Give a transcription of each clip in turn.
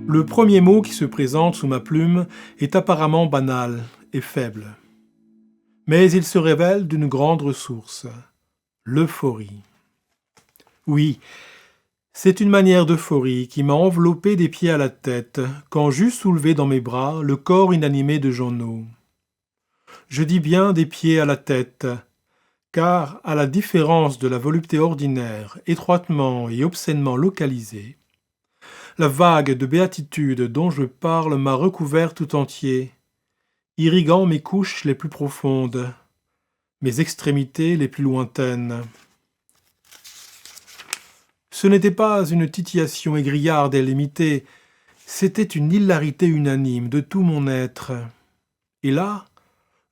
Le premier mot qui se présente sous ma plume est apparemment banal et faible. Mais il se révèle d'une grande ressource, l'euphorie. Oui, c'est une manière d'euphorie qui m'a enveloppé des pieds à la tête quand j'eus soulevé dans mes bras le corps inanimé de Jeannot. Je dis bien des pieds à la tête, car, à la différence de la volupté ordinaire, étroitement et obscènement localisée, la vague de béatitude dont je parle m'a recouvert tout entier, irriguant mes couches les plus profondes, mes extrémités les plus lointaines. Ce n'était pas une titillation égrillarde et limitée, c'était une hilarité unanime de tout mon être. Et là,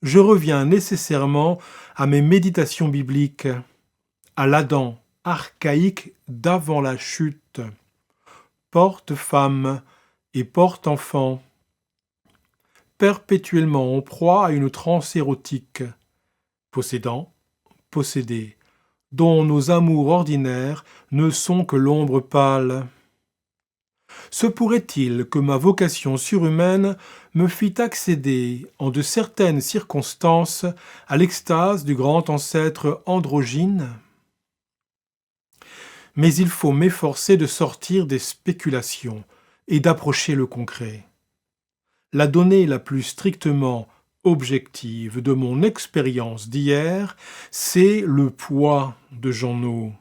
je reviens nécessairement à mes méditations bibliques, à l'Adam archaïque d'avant la chute, porte-femme et porte-enfant, perpétuellement en proie à une transe érotique, possédant, possédé, dont nos amours ordinaires ne sont que l'ombre pâle. Se pourrait-il que ma vocation surhumaine me fît accéder, en de certaines circonstances, à l'extase du grand ancêtre androgyne ? Mais il faut m'efforcer de sortir des spéculations et d'approcher le concret. La donnée la plus strictement objective de mon expérience d'hier, c'est le poids de Jeannot.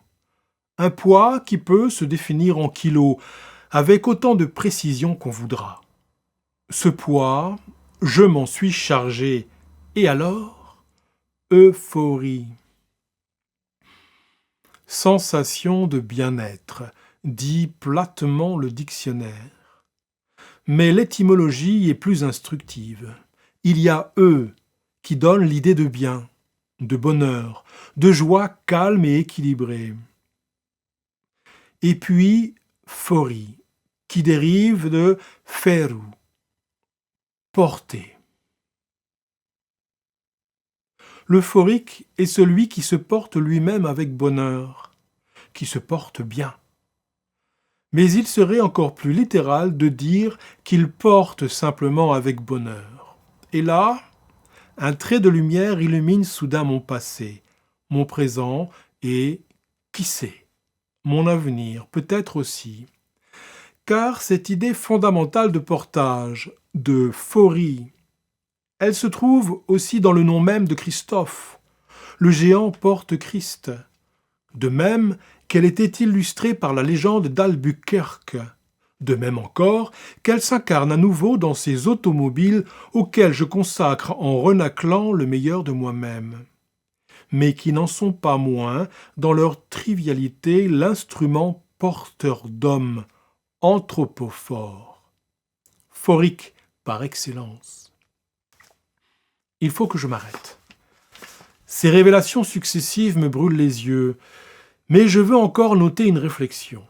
Un poids qui peut se définir en kilos, avec autant de précision qu'on voudra. Ce poids, je m'en suis chargé. Et alors ? Euphorie. Sensation de bien-être, dit platement le dictionnaire. Mais l'étymologie est plus instructive. Il y a qui donne l'idée de bien, de bonheur, de joie calme et équilibrée. Et puis, phorie, qui dérive de feru, porter. L'euphorique est celui qui se porte lui-même avec bonheur, qui se porte bien. Mais il serait encore plus littéral de dire qu'il porte simplement avec bonheur. Et là, un trait de lumière illumine soudain mon passé, mon présent et, qui sait, mon avenir peut-être aussi. Car cette idée fondamentale de portage, de phorie, elle se trouve aussi dans le nom même de Christophe. Le géant porte Christ. De même qu'elle était illustrée par la légende d'Albuquerque. De même encore qu'elle s'incarne à nouveau dans ces automobiles auxquelles je consacre en renaclant le meilleur de moi-même. Mais qui n'en sont pas moins, dans leur trivialité, l'instrument porteur d'hommes, anthropophore, phorique par excellence. Il faut que je m'arrête. Ces révélations successives me brûlent les yeux, mais je veux encore noter une réflexion.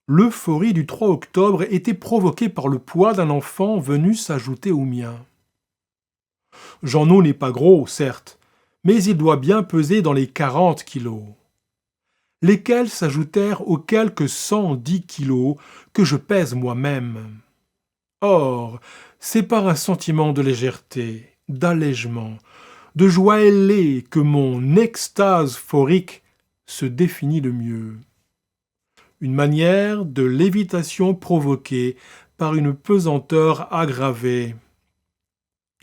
L'euphorie du 3 octobre était provoquée par le poids d'un enfant venu s'ajouter au mien. Jeannot n'est pas gros, certes, mais il doit bien peser dans les 40 kilos, lesquels s'ajoutèrent aux quelques 110 kilos que je pèse moi-même. Or, c'est par un sentiment de légèreté, d'allègement, de joie ailée que mon extase phorique se définit le mieux. Une manière de lévitation provoquée par une pesanteur aggravée.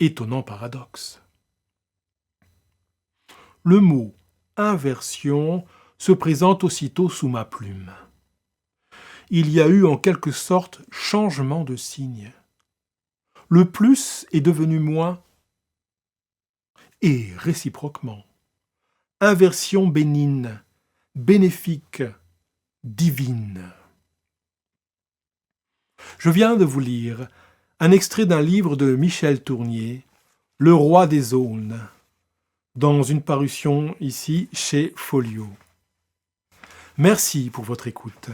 Étonnant paradoxe. Le mot « inversion » se présente aussitôt sous ma plume. Il y a eu en quelque sorte changement de signe. Le plus est devenu moins, et réciproquement. Inversion bénigne, bénéfique, divine. Je viens de vous lire un extrait d'un livre de Michel Tournier, Le roi des aulnes, dans une parution ici chez Folio. Merci pour votre écoute.